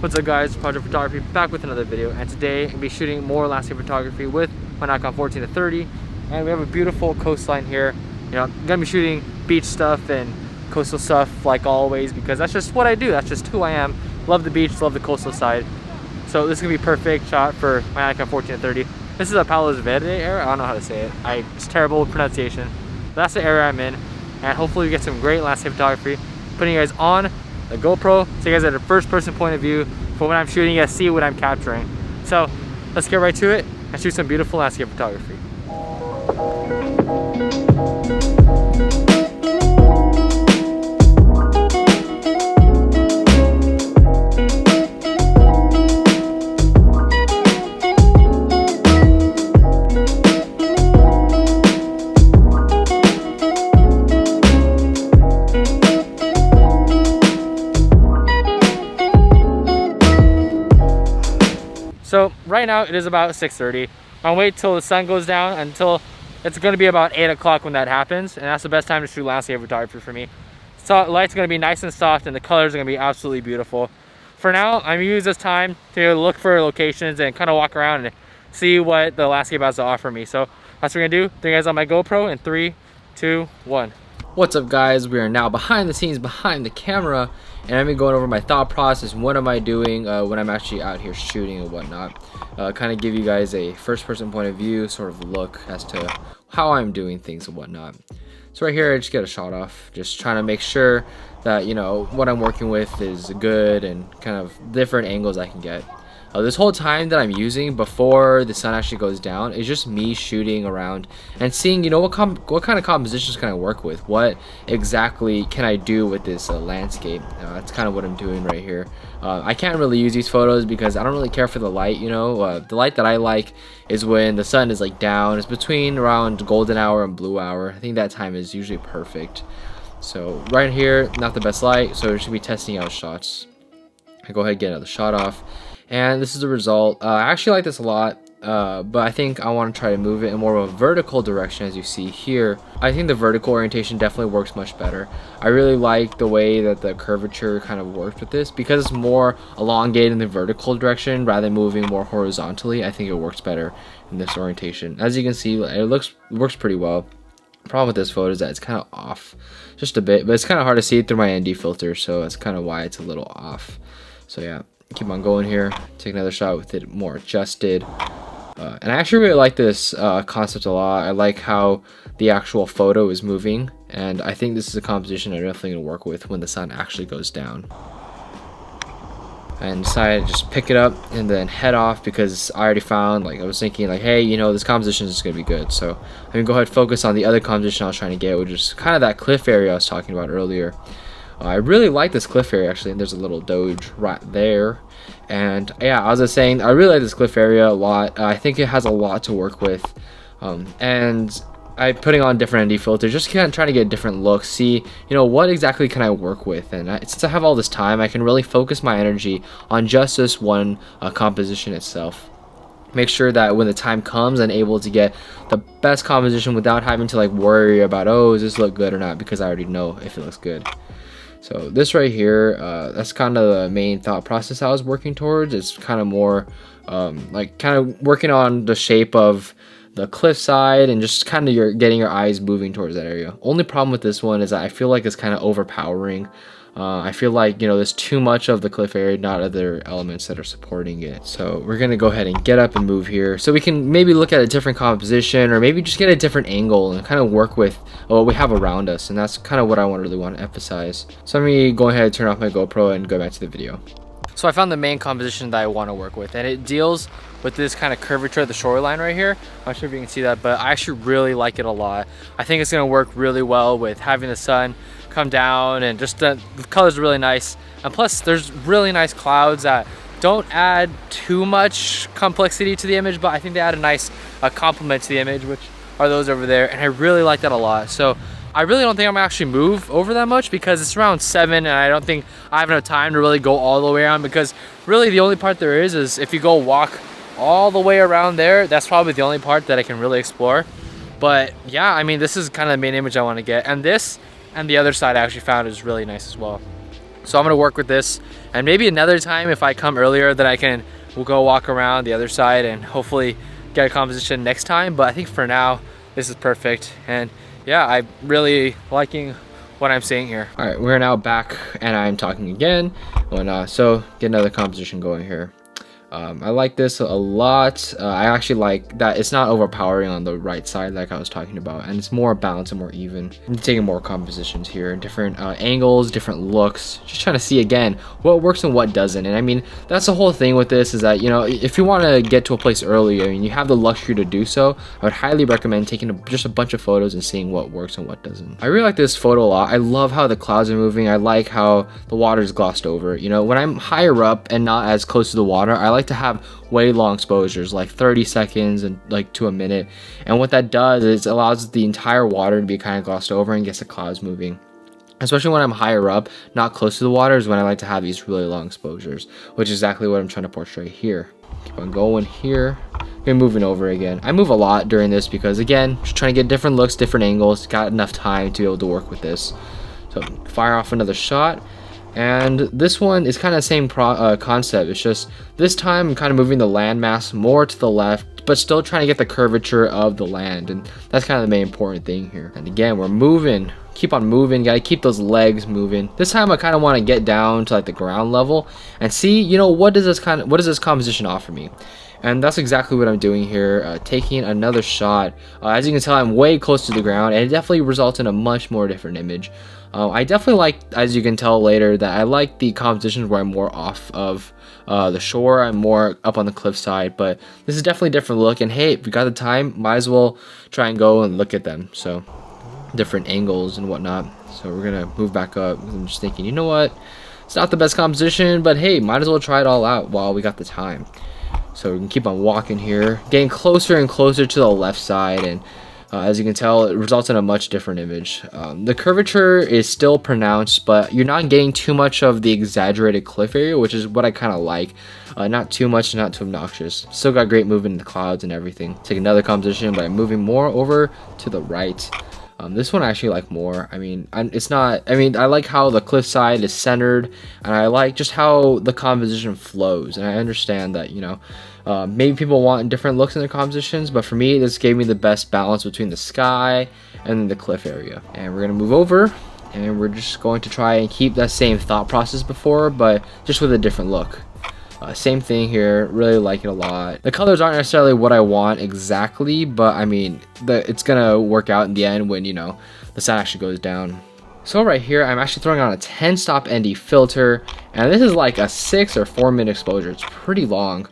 What's up guys, Project Photography back with another video, and today I'm going to be shooting more landscape photography with my Nikon 14-30, and we have a beautiful coastline here. You know, I'm going to be shooting beach stuff and coastal stuff like always because that's just what I do, that's just who I am. Love the beach, love the coastal side. So this is going to be a perfect shot for my Nikon 14-30. This is a Palos Verdes area, I don't know how to say it. It's terrible with pronunciation. But that's the area I'm in, and hopefully we get some great landscape photography. Putting you guys on the GoPro, so you guys have a first person point of view for when I'm shooting, you guys see what I'm capturing. So let's get right to it and shoot some beautiful landscape photography. So right now it is about 6:30. I'll wait till the sun goes down until it's going to be about 8 o'clock when that happens, and that's the best time to shoot landscape photography for me. So light's going to be nice and soft and the colors are going to be absolutely beautiful. For now, I'm going to use this time to look for locations and kind of walk around and see what the landscape has to offer me. So that's what we're going to do. Bring you guys on my GoPro in 3, 2, 1. What's up guys, we are now behind the scenes, behind the camera, and I'm going over my thought process. What am I doing when I'm actually out here shooting and whatnot. Kind of give you guys a first person point of view sort of look as to how I'm doing things and whatnot. So right here I just get a shot off, just trying to make sure that, you know, what I'm working with is good and kind of different angles I can get. This whole time that I'm using before the sun actually goes down is just me shooting around and seeing, you know, what kind of compositions can I work with, what exactly can I do with this landscape. That's kind of what I'm doing right here. I can't really use these photos because I don't really care for the light, you know. The light that I like is when the sun is like down. It's between around golden hour and blue hour. I think that time is usually perfect. So right here, not the best light, so we should be testing out shots. I go ahead and get another shot off. And this is the result. I actually like this a lot, but I think I want to try to move it in more of a vertical direction, as you see here. I think the vertical orientation definitely works much better. I really like the way that the curvature kind of works with this because it's more elongated in the vertical direction rather than moving more horizontally. I think it works better in this orientation. As you can see, it works pretty well. The problem with this photo is that it's kind of off just a bit, but it's kind of hard to see through my ND filter, so that's kind of why it's a little off. So yeah. Keep on going here, take another shot with it more adjusted, and I actually really like this concept a lot. I like how the actual photo is moving, and I think this is a composition I'm definitely going to work with when the sun actually goes down. And decided to just pick it up and then head off because I already found, like, I was thinking like, hey, you know, this composition is going to be good, so I'm going to go ahead and focus on the other composition I was trying to get, which is kind of that cliff area I was talking about earlier. I really like this cliff area actually, and there's a little doge right there. And yeah, as I was saying, I really like this cliff area a lot. I think it has a lot to work with, and I'm putting on different ND filters, just kind of trying to get different looks, see, you know, what exactly can I work with. And since I have all this time, I can really focus my energy on just this one composition itself. Make sure that when the time comes, I'm able to get the best composition without having to like worry about, oh, does this look good or not, because I already know if it looks good. So this right here, that's kind of the main thought process I was working towards. It's kind of more like kind of working on the shape of the cliffside and just kind of getting your eyes moving towards that area. Only problem with this one is that I feel like it's kind of overpowering. I feel like, you know, there's too much of the cliff area, not other elements that are supporting it. So we're going to go ahead and get up and move here so we can maybe look at a different composition or maybe just get a different angle and kind of work with what we have around us. And that's kind of what I really want to emphasize. So let me go ahead and turn off my GoPro and go back to the video. So I found the main composition that I want to work with, and it deals with this kind of curvature of the shoreline right here. I'm not sure if you can see that, but I actually really like it a lot. I think it's going to work really well with having the sun come down, and just the colors are really nice, and plus there's really nice clouds that don't add too much complexity to the image, but I think they add a nice complement to the image, which are those over there, and I really like that a lot. So I really don't think I'm gonna actually move over that much because it's around 7 and I don't think I have enough time to really go all the way around, because really the only part there is if you go walk all the way around there, that's probably the only part that I can really explore. But yeah, I mean, this is kind of the main image I want to get, and this and the other side I actually found is really nice as well. So I'm gonna work with this, and maybe another time if I come earlier, then we'll go walk around the other side and hopefully get a composition next time. But I think for now, this is perfect. And yeah, I'm really liking what I'm seeing here. All right, we're now back and I'm talking again. So get another composition going here. I like this a lot. I actually like that it's not overpowering on the right side like I was talking about, and it's more balanced and more even. I'm taking more compositions here, different angles, different looks, just trying to see again what works and what doesn't. And I mean, that's the whole thing with this, is that, you know, if you want to get to a place early and you have the luxury to do so, I would highly recommend taking just a bunch of photos and seeing what works and what doesn't. I really like this photo a lot. I love how the clouds are moving. I like how the water is glossed over. You know, when I'm higher up and not as close to the water, I like to have way long exposures, like 30 seconds and like to a minute. And what that does is it allows the entire water to be kind of glossed over and gets the clouds moving. Especially when I'm higher up, not close to the water, is when I like to have these really long exposures, which is exactly what I'm trying to portray here. Keep on going here. Okay, moving over again. I move a lot during this because, again, just trying to get different looks, different angles. Got enough time to be able to work with this. So fire off another shot. And this one is kind of the same concept. It's just this time I'm kind of moving the landmass more to the left, but still trying to get the curvature of the land, and that's kind of the main important thing here. And again, we're moving, keep on moving, gotta keep those legs moving. This time I kind of want to get down to like the ground level and see, you know, what does this composition offer me? And that's exactly what I'm doing here, taking another shot. As you can tell, I'm way close to the ground, and it definitely results in a much more different image. I definitely like, as you can tell later, that I like the compositions where I'm more off of the shore. I'm more up on the cliffside, but this is definitely a different look. And hey, if we got the time, might as well try and go and look at them. So different angles and whatnot. So we're gonna move back up. I'm just thinking, you know what? It's not the best composition, but hey, might as well try it all out while we got the time. So we can keep on walking here, getting closer and closer to the left side, and as you can tell, it results in a much different image. The curvature is still pronounced, but you're not getting too much of the exaggerated cliff area, which is what I kind of like. Not too much, not too obnoxious. Still got great movement in the clouds and everything. Take another composition, but I'm moving more over to the right. This one I actually like more. I mean, I like how the cliffside is centered, and I like just how the composition flows. And I understand that, you know, maybe people want different looks in their compositions, but for me, this gave me the best balance between the sky and the cliff area. And we're gonna move over, and we're just going to try and keep that same thought process before, but just with a different look. Same thing here, really like it a lot. The colors aren't necessarily what I want exactly, but I mean, it's gonna work out in the end when, you know, the sun actually goes down. So right here, I'm actually throwing on a 10-stop ND filter, and this is like a 6 or 4 minute exposure. It's pretty long,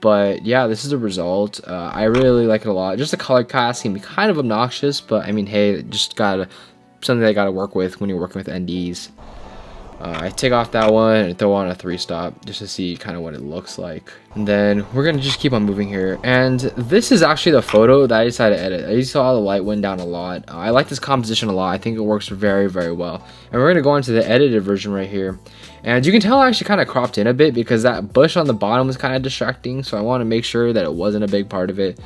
but yeah, this is the result. I really like it a lot. Just the color cast can be kind of obnoxious, but I mean, hey, just something that I gotta work with when you're working with NDs. I take off that one and throw on a 3-stop just to see kind of what it looks like. And then we're going to just keep on moving here. And this is actually the photo that I decided to edit. I saw the light went down a lot. I like this composition a lot. I think it works very, very well. And we're going to go into the edited version right here. And you can tell I actually kind of cropped in a bit because that bush on the bottom was kind of distracting. So I want to make sure that it wasn't a big part of it.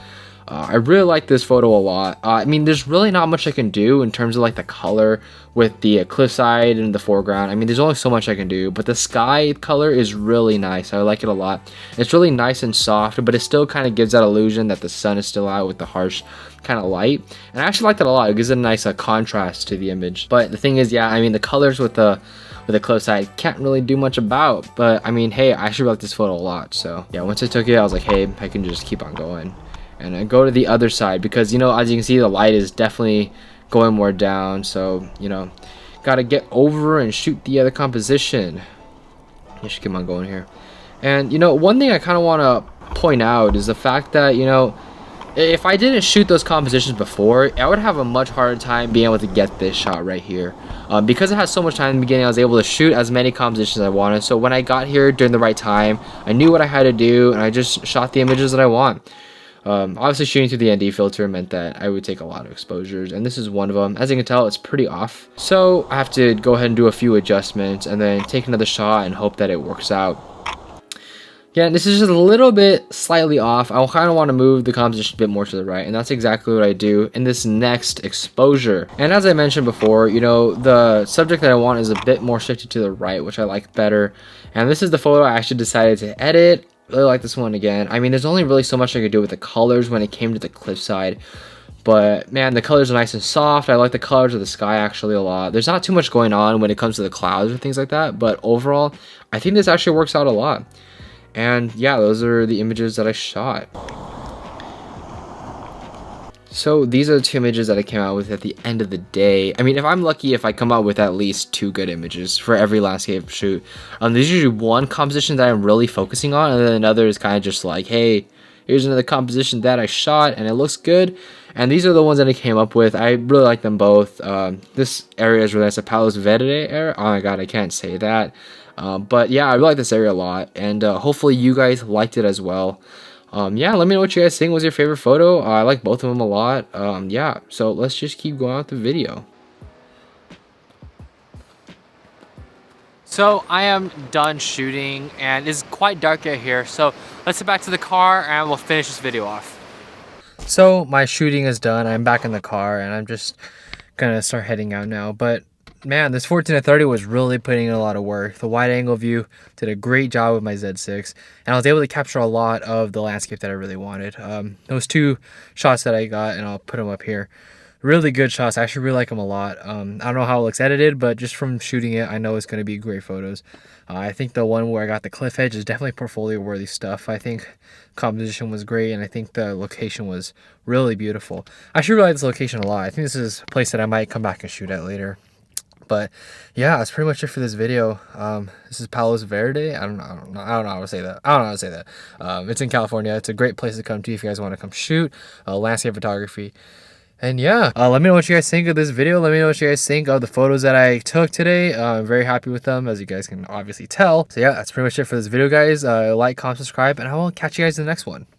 I really like this photo a lot. I mean, there's really not much I can do in terms of like the color with the cliffside in the foreground. I mean, there's only so much I can do, but the sky color is really nice. I like it a lot. It's really nice and soft, but it still kind of gives that illusion that the sun is still out with the harsh kind of light. And I actually like that a lot. It gives it a nice contrast to the image. But the thing is, yeah, I mean, the colors with the cliffside can't really do much about. But I mean, hey, I actually like this photo a lot. So yeah, once I took it, I was like, hey, I can just keep on going. And I go to the other side because, you know, as you can see, the light is definitely going more down. So, you know, gotta get over and shoot the other composition. Just keep on going here. And, you know, one thing I kind of want to point out is the fact that, you know, if I didn't shoot those compositions before, I would have a much harder time being able to get this shot right here. Because it has so much time in the beginning, I was able to shoot as many compositions as I wanted. So when I got here during the right time, I knew what I had to do, and I just shot the images that I want. Obviously shooting through the ND filter meant that I would take a lot of exposures, and this is one of them. As you can tell, it's pretty off, so I have to go ahead and do a few adjustments and then take another shot and hope that it works out. Yeah, this is just a little bit slightly off. I kind of want to move the composition a bit more to the right, and that's exactly what I do in this next exposure. And as I mentioned before, you know, the subject that I want is a bit more shifted to the right, which I like better. And this is the photo I actually decided to edit. Really like this one again. I mean, there's only really so much I could do with the colors when it came to the cliffside. But man, the colors are nice and soft. I like the colors of the sky actually a lot. There's not too much going on when it comes to the clouds or things like that, but overall, I think this actually works out a lot. And yeah, those are the images that I shot. So these are the 2 images that I came out with at the end of the day. I mean, if I'm lucky, if I come out with at least 2 good images for every landscape shoot. There's usually one composition that I'm really focusing on, and then another is kind of just like, hey, here's another composition that I shot and it looks good. And these are the ones that I came up with. I really like them both. This area is really nice, the Palos Verde area. Oh my god, I can't say that. But yeah, I really like this area a lot, and hopefully you guys liked it as well. Yeah, let me know what you guys think was your favorite photo. I like both of them a lot. Yeah, so let's just keep going with the video. So I am done shooting and it's quite dark out here. So let's get back to the car and we'll finish this video off. So my shooting is done. I'm back in the car and I'm just gonna start heading out now. But man, this 14-30 was really putting in a lot of work. The wide angle view did a great job with my Z6, and I was able to capture a lot of the landscape that I really wanted. Those 2 shots that I got, and I'll put them up here, really good shots. I actually really like them a lot. I don't know how it looks edited, but just from shooting it, I know it's going to be great photos. I think the one where I got the cliff edge is definitely portfolio worthy stuff. I think composition was great, and I think the location was really beautiful. I actually really like this location a lot. I think this is a place that I might come back and shoot at later. But yeah, that's pretty much it for this video. This is Palos Verde. I don't know how to say that. It's in California. It's a great place to come to if you guys want to come shoot landscape photography. And yeah, let me know what you guys think of this video. Let me know what you guys think of the photos that I took today. I'm very happy with them, as you guys can obviously tell. So yeah, that's pretty much it for this video, guys. Like, comment, subscribe, and I will catch you guys in the next one.